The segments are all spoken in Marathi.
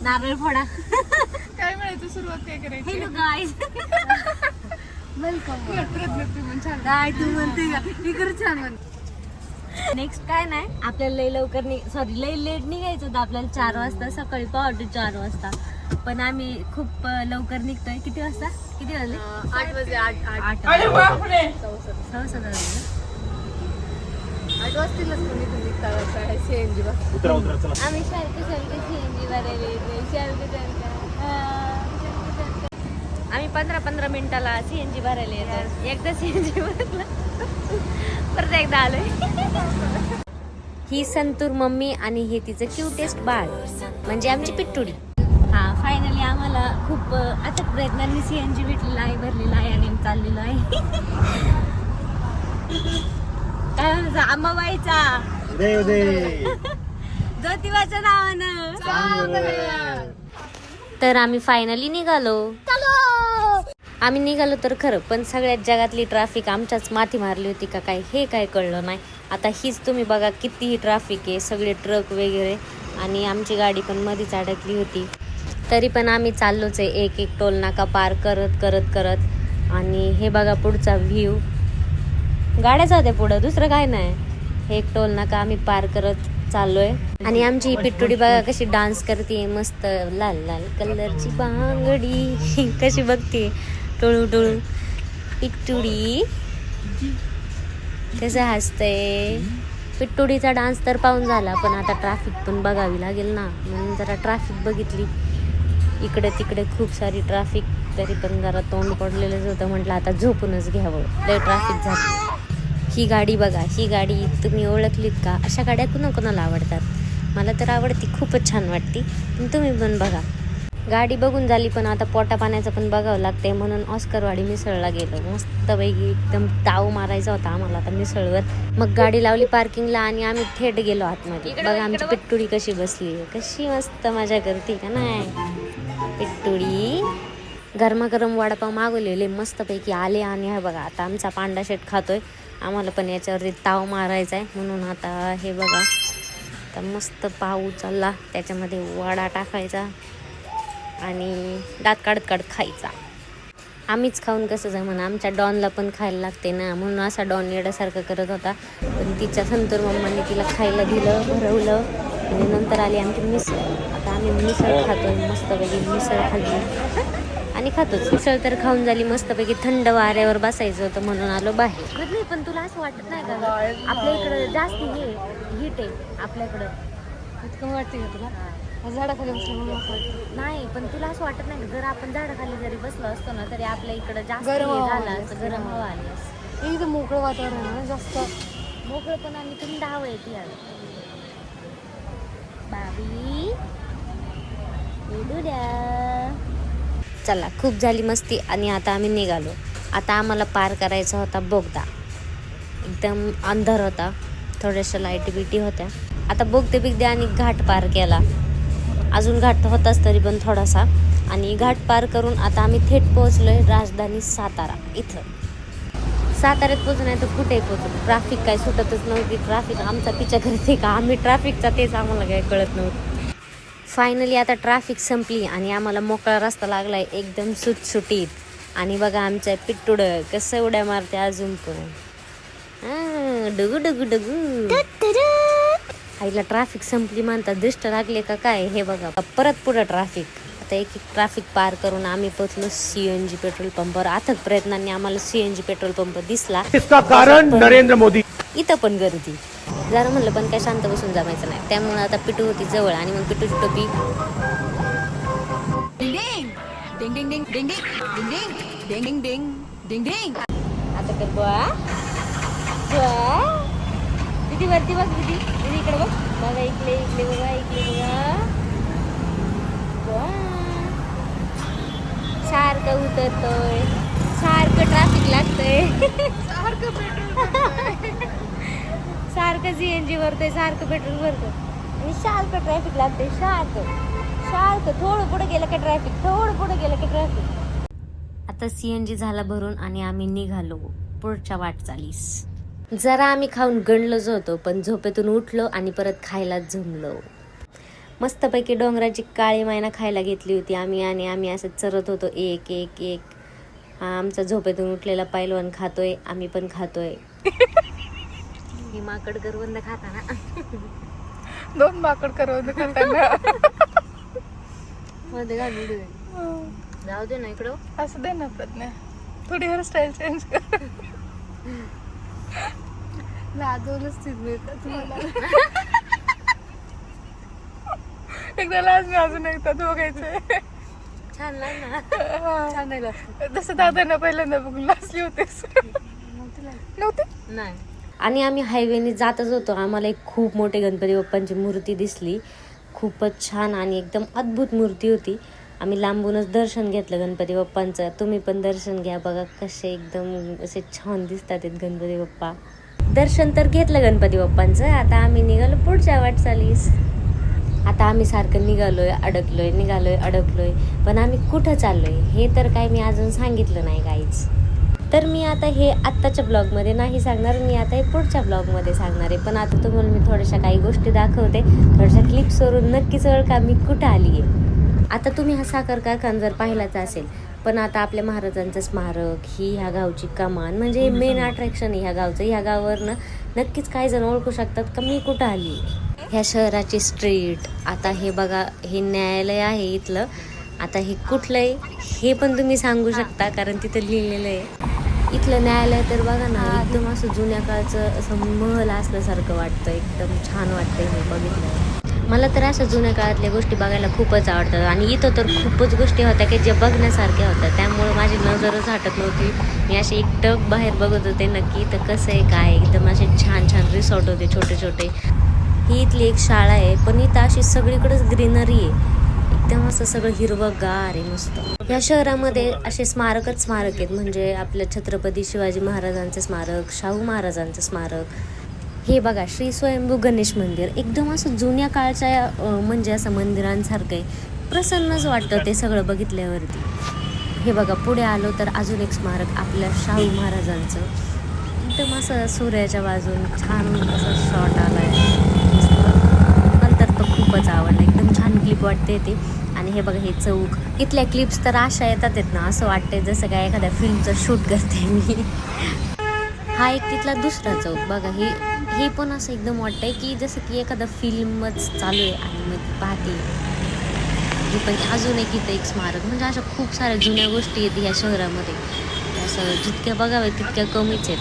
नारळ फोडा. काय म्हणायचं, सुरुवात काय करायची? Hello guys, welcome. काय तू म्हणते का मी खरं छान म्हणते. नेक्स्ट काय नाही, आपल्याला लई लवकर सॉरी लई लेट निघायचं होतं आपल्याला 4 वाजता, सकाळी पहाटे 4 वाजता. पण आम्ही खूप लवकर निघतोय. किती वाजता? किती वाजले? 8 वाजले. 8 वाजतीलच तुम्ही निघता CNG वर. आम्ही सारखे CNG भरायला आम्ही 15-15 मिनिटाला CNG भरायला येतो. एकदा CNG भरलं परत एकदा आलोय. ही संतूर मम्मी आणि हे तिचं क्यूटेस्ट बाळ म्हणजे आमची पिट्टुडी. हा, फायनली आम्हाला खूप अथक प्रयत्नांनी CNG भेटलेला आहे, भरलेला आहे आणि चाललेलो आहे. काय म्हणतो आंबाबाईचा ज्योतिबाच्या नावानं. तर आम्ही फायनली निघालो. आम्ही निघालो तर खरं, पण सगळ्यात जगातली ट्रॅफिक आमच्याच माथी मारली होती का काय हे काय कळलं नाही. आता हीच तुम्ही बघा कितीही ट्रॅफिक आहे, सगळे ट्रक वगैरे, आणि आमची गाडी पण मध्येच अडकली होती. तरी पण आम्ही चाललोच आहे एक एक टोल नाका पार करत करत करत. आणि हे बघा पुढचा व्ह्यू, गाड्याच होत्या पुढं, दुसरं काय नाही. एक टोल नाका आम्ही पार करत चाललोय. आणि आमची पिट्टुडी बघा कशी डान्स करते मस्त, लाल लाल कलरची बांगडी कशी बघते टोळू टोळू. पिट्टुडी कसं हसतंय. पिट्टुडीचा डान्स तर पाहून झाला, पण आता ट्रॅफिक पण बघावी लागेल ना, म्हणून जरा ट्रॅफिक बघितली. इकडे तिकडे खूप सारी ट्रॅफिक, तरी पण जरा तोंड पडलेलंच होतं. म्हटलं आता झोपूनच घ्यावं, लय ट्रॅफिक झाली. ही गाडी बघा, ही गाडी तुम्ही ओळखलीत का? अशा गाड्या कोणाकोणाला आवडतात? मला तर आवडती, खूपच छान वाटते. पण तुम्ही पण बघा. गाडी बघून झाली, पण आता पोटा पाण्याचं पण बघावं लागतंय, म्हणून ऑस्करवाडी मिसळला गेलो. मस्तपैकी एकदम ताव मारायचा होता आम्हाला आता मिसळवर. मग गाडी लावली पार्किंगला आणि आम्ही थेट गेलो आतमध्ये. बघा आमची पिट्टुडी कशी बसली, कशी मस्त मजा करते का नाही पिट्टुडी. गरमागरम वडापाव मागवलेले मस्तपैकी आले. आणि हे बघा आता आमचा पांडा शेट खातोय. आम्हाला पण याच्यावरती ताव मारायचा आहे, म्हणून आता हे बघा आता मस्त पाव चालला, त्याच्यामध्ये वडा टाकायचा आणि दात काढत काढत खायचा. आम्हीच खाऊन कसं जमन, आमच्या डॉनला पण खायला लागते ना, म्हणून असा डॉन येण्यासारखं करत होता. पण तिच्या संतूर मम्माने तिला खायला दिलं, भरवलं. आणि नंतर आली आमची मिसळ. आता आम्ही मिसळ खातोय, मस्तपैकी मिसळ खाल्ली आणि खातोच. मिसळ तर खाऊन झाली, मस्तपैकी थंड वाऱ्यावर बसायचं होतं म्हणून आलो बाहेर. नाही, पण तुला असं वाटत नाही का आपल्या इकडं जास्त हीट आहे आपल्याकडं? इतकं वाटते का तुला? झाडाखाली बसलं नाही, पण तुला असं वाटत नाही, जर आपण झाडाखाली जरी बसलो असतो ना, तरी आपल्या इकडं जास्त गरम हवा झालं असतं, गरम हवा आली असते. एकदम मोकळं वातावरण आहे, जास्त मोकळं पण आणि थंड हवा येते यार. बाबी उडू द्या. चला, खूप झाली मस्ती आणि आता आम्ही निघालो. आता आम्हाला पार करायचा होता बोगदा. एकदम अंधार होता, थोड्याशा लाईट बिटी होत्या. आता बोगदे बिगदे आणि घाट पार केला. अजून घाट होताच तरी पण थोडासा. आणि घाट पार करून आता आम्ही थेट पोहोचलोय राजधानी सातारा इथं. साताऱ्यात पोहोचू नाही तर कुठेही पोहोचलो. ट्रॅफिक काय सुटतच नव्हती. ट्रॅफिक आमचा पिच्छा करते का आम्ही ट्रॅफिकचा, तेच आम्हाला काही कळत नव्हतं. फायनली आता ट्रॅफिक संपली आणि आम्हाला मोकळा रस्ता लागलाय एकदम सुटसुटीत. आणि बघा आमच्या पिट्टुडं कसं उड्या मारते अजून पण. डगू डगू डगू. आईला ट्रॅफिक संपली म्हणतात, दृष्ट लागले का काय? हे बघा परत पुढं ट्रॅफिक. आता एक एक ट्रॅफिक पार करून आम्ही पोहोचलो CNG पेट्रोल पंपावर. अथक प्रयत्नांनी आम्हाला CNG पेट्रोल पंप दिसला. इसका कारण नरेंद्र मोदी. इथं पण गर्दी. जरा म्हणलं पण काय शांत बसून जमायचं नाही, त्यामुळे आता पिटू होती जवळ आणि मग पिटूची टोपी. डिंग डिंग डिंग डिंग डिंग डिंग डिंग डिंग डिंग डिंग. आता कर बुवा दीदी वरती बघ, दीदी दीदी इकडे बघ. बघा इकडे इकडे बघा, इकडे बघा. सारखं उतरतोय, सारखं ट्रॅफिक लागतंय, सारखं पेट्रोल सारखं CNG भरतोय, सारखं पेट्रोल भरतोय आणि सारखं ट्रॅफिक लागतंय. सारखं थोडं पुढे गेलं का ट्रॅफिक, थोडं पुढे गेलं का ट्रॅफिक. आता CNG झाला भरून आणि आम्ही निघालो पुढच्या वाटचालीस. जरा आम्ही खाऊन गणलोच होतो, पण झोपेतून उठलो आणि परत खायलाच जमलो. मस्तपैकी डोंगराची काळी मैना खायला घेतली होती आम्ही, आणि आम्ही असं चरत होतो एक एक एक. हा आमचा झोपेतून उठलेला पैलवान खातोय, आम्ही पण खातोय. ही माकड करवंद खाताना 2 माकड करवंद खाताना मध्ये घालून दे. जाऊ दे ना इकडं. असं दे ना प्रज्ञा, थोडी हेअरस्टाईल चेंज कर. लाजवलंच मिळतात मला. एकदा लाज मी अजून एकदा बघायचंय. छान लागला. छान नाही लागत. जसं दादांना पहिल्यांदा बघून लाजली होतीस. नव्हते नाही. आणि आम्ही हायवेने जातच होतो, आम्हाला एक खूप मोठी गणपती बाप्पांची मूर्ती दिसली. खूपच छान आणि एकदम अद्भुत मूर्ती होती. आम्ही लांबूनच दर्शन घेतलं गणपती बाप्पांचं. तुम्ही पण दर्शन घ्या, बघा कसे एकदम असे छान दिसतात गणपती बाप्पा. दर्शन तर घेतलं गणपती बाप्पांचं. आता आम्ही निघालो पुढच्या वाटचालीस. आता आम्ही सारखं निघालोय अडकलोय, पण आम्ही कुठं चाललोय हे तर काय मी अजून सांगितलं नाही काहीच. तर मी आता हे आत्ताच्या ब्लॉगमध्ये नाही सांगणार, मी आता हे पुढच्या ब्लॉगमध्ये सांगणार आहे. पण आता तुम्हाला मी थोड्याशा काही गोष्टी दाखवते, थोड्याशा क्लिप्सवरून नक्कीच ओळखा मी कुठं आली आहे. आता तुम्ही हा साखर कारखाना जर पाहिलाच असेल, पण आता आपल्या महाराजांचं स्मारक, ही ह्या गावची कमान, म्हणजे मेन अट्रॅक्शन आहे ह्या गावचं. ह्या गावावरनं नक्कीच काही जण ओळखू शकतात का मी कुठं आली. ह्या शहराची स्ट्रीट. आता हे बघा, हे न्यायालय आहे इथलं. आता हे कुठलं आहे हे पण तुम्ही सांगू शकता, कारण तिथं लिहिलेलं आहे. इथलं न्यायालय तर बघा ना, एकदम असं जुन्या काळचं असं महल असल्यासारखं वाटतं. एकदम छान वाटतं हे बघितलं. मला तर अशा जुन्या काळातल्या गोष्टी बघायला खूपच आवडतात. आणि इथं तर खूपच गोष्टी होत्या की ज्या बघण्यासारख्या होत्या, त्यामुळे माझी नजरच हटत नव्हती. मी असे एकटक बाहेर बघत होते नक्की इथं कसं आहे काय. एकदम असे छान छान रिसॉर्ट होते छोटे छोटे. ही इथली एक शाळा आहे, पण इथं अशी सगळीकडेच ग्रीनरी आहे. एकदम असं सगळं हिरवंगार आहे मस्त. या शहरामध्ये असे स्मारक आहेत, म्हणजे आपल्या छत्रपती शिवाजी महाराजांचे स्मारक, शाहू महाराजांचं स्मारक. हे बघा, श्री स्वयंभू गणेश मंदिर. एकदम असं जुन्या काळच्या म्हणजे असं मंदिरांसारखं आहे. प्रसन्नच वाटतं ते सगळं बघितल्यावरती. हे बघा, पुढे आलो तर अजून एक स्मारक आपल्या शाहू महाराजांचं. एकदम असं सूर्याच्या बाजून छान असं शॉट आला आहे. नंतर तो खूपच आवडला, एकदम छान क्लिप वाटते ते. आणि हे बघा, हे चौक. इथल्या क्लिप्स तर अशा येतात ना, असं वाटतंय जसं काय एखाद्या फिल्मचं शूट करते मी. हा एक तिथला दुसरा चौक बघा. हे पण असं एकदम वाटतंय की जसं की एखादा फिल्मच चालू आहे आणि मग पाहते. हे पण अजून एक इथं एक स्मारक. म्हणजे अशा खूप साऱ्या जुन्या गोष्टी आहेत ह्या शहरामध्ये. असं जितक्या बघाव्या तितक्या कमीच आहेत.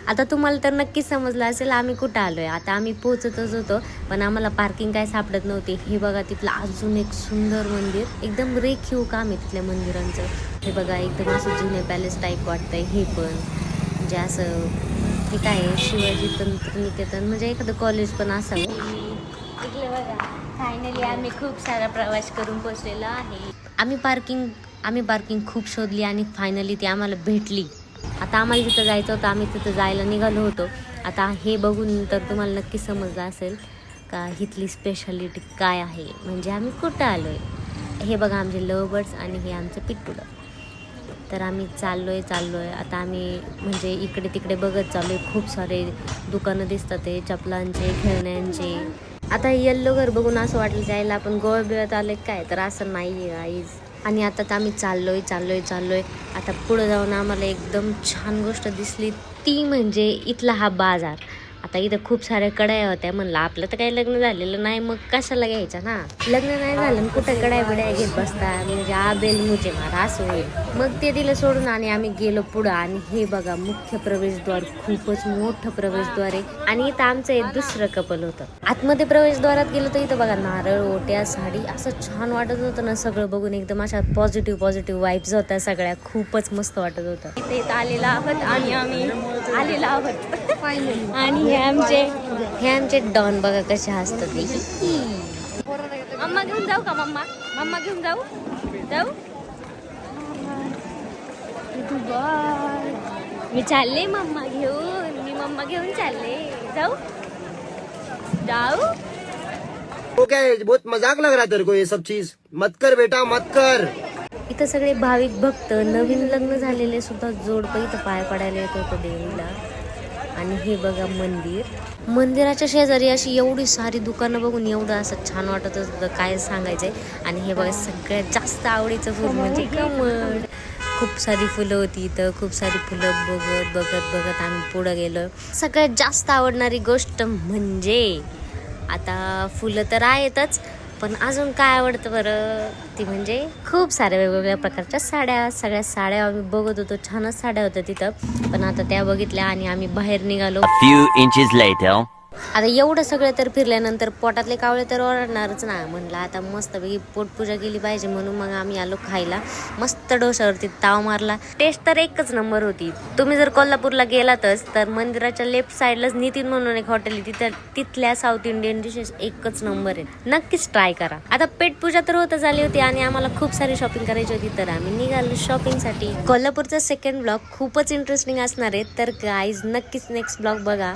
आता तुम्हाला तर नक्कीच समजलं असेल आम्ही कुठं आलो आहे. आता आम्ही पोहोचतच होतो, पण आम्हाला पार्किंग काय सापडत नव्हती. हे बघा, तिथलं अजून एक सुंदर मंदिर. एकदम रेखीव काम आहे तिथल्या मंदिरांचं. हे बघा, एकदम असं जुने पॅलेस टाईप वाटतंय. हे पण म्हणजे असं हे काय आहे, शिवाजी तंत्रनिकेतन, म्हणजे एखादं कॉलेज पण असावं. इकडे बघा, फायनली आम्ही खूप सारा प्रवास करून पोचलेलो आहे. आम्ही पार्किंग खूप शोधली आणि फायनली ती आम्हाला भेटली. आता आम्हाला जिथं जायचं होतं आम्ही तिथं जायला निघालो होतो. आता हे बघून तर तुम्हाला नक्की समजलं असेल का इथली स्पेशालिटी काय आहे, म्हणजे आम्ही कुठं आलो आहे. हे बघा, आमचे लव बर्ड्स आणि हे आमचं पिट्टूडं. तर आम्ही चाललोय. आता आम्ही म्हणजे इकडे तिकडे बघत चाललो आहे. खूप सारे दुकानं दिसतात आहे, चपलांचे, खेळण्यांचे. आता येल्लो घर बघून असं वाटलं जायला आपण गोव्या बिव्यात आलो काय, तर असं नाही आहे आईज. आणि आता तर आम्ही चाललोय. आता पुढं जाऊन आम्हाला एकदम छान गोष्ट दिसली, ती म्हणजे इथला हा बाजार. आता इथं खूप साऱ्या कढाया होत्या. म्हणलं आपलं तर काही लग्न झालेलं नाही, मग कशाला घ्यायचं ना. लग्न नाही झालं कुठं कढाया बिड्या घेत बसता, म्हणजे आबेल मुझे मारा असं होईल. मग ते दिलं सोडून आणि आम्ही गेलो पुढं. आणि हे बघा, मुख्य प्रवेशद्वार, खूपच मोठं प्रवेशद्वार आहे. आणि इथं आमचं एक दुसरं कपल होतं. आतमध्ये प्रवेशद्वारात गेलो तर इथं बघा, नारळ, ओट्या, साडी, असं छान वाटत होतं ना सगळं बघून. एकदम अशा पॉझिटिव्ह वाईब्स होत्या सगळ्या. खूपच मस्त वाटत होतं. इथं आलेला आहोत आणि आम्ही आलेलो आहोत फायनली. आणि हे आमचे डॉन बघा कसे हसतात. मम्मा घेऊन जाऊ का? मम्मा घेऊन जाऊ. मी चालले मम्मा घेऊन चालले. जाऊ. वो क्या है, बहुत मजाक लग रहा है तेरे को ये सब चीज. मत कर बेटा, मत कर. इथं सगळे भाविक भक्त, नवीन लग्न झालेले सुद्धा जोडपं इथं पाय पडायला येत होतं देवीला. आणि हे बघा मंदिराच्या शेजारी अशी एवढी सारी दुकानं बघून एवढं असं छान वाटत होतं, काय सांगायचंय. आणि हे बघा सगळ्यात जास्त आवडीचं फूल म्हणजे कमळ. खूप सारी फुलं होती इथं, खूप सारी फुलं बघत आम्ही पुढं गेलो. सगळ्यात जास्त आवडणारी गोष्ट म्हणजे आता फुलं तर आहेतच, पण अजून काय आवडतं बरं, ती म्हणजे खूप साऱ्या वेगवेगळ्या प्रकारच्या साड्या. सगळ्या साड्या आम्ही बघत होतो, छानच साड्या होत्या तिथं. पण आता त्या बघितल्या आणि आम्ही बाहेर निघालो. A few inches later. आता एवढं सगळं तर फिरल्यानंतर पोटातले कावळे तर ओरडणारच ना. म्हटलं आता मस्तपैकी पोटपूजा केली पाहिजे, म्हणून मग आम्ही आलो खायला. मस्त डोशावरती ताव मारला. टेस्ट तर एकच नंबर होती. तुम्ही जर कोल्हापूरला गेलातच तर मंदिराच्या लेफ्ट साईडलाच नितीन म्हणून एक हॉटेल आहे, तिथल्या साऊथ इंडियन डिशेस एकच नंबर आहे. नक्कीच ट्राय करा. आता पेटपूजा तर होतच आली होती आणि आम्हाला खूप सारी शॉपिंग करायची होती, तर आम्ही निघालो शॉपिंगसाठी. कोल्हापूरचा सेकंड ब्लॉग खूपच इंटरेस्टिंग असणार आहे, तर गाईज नक्कीच नेक्स्ट ब्लॉग बघा.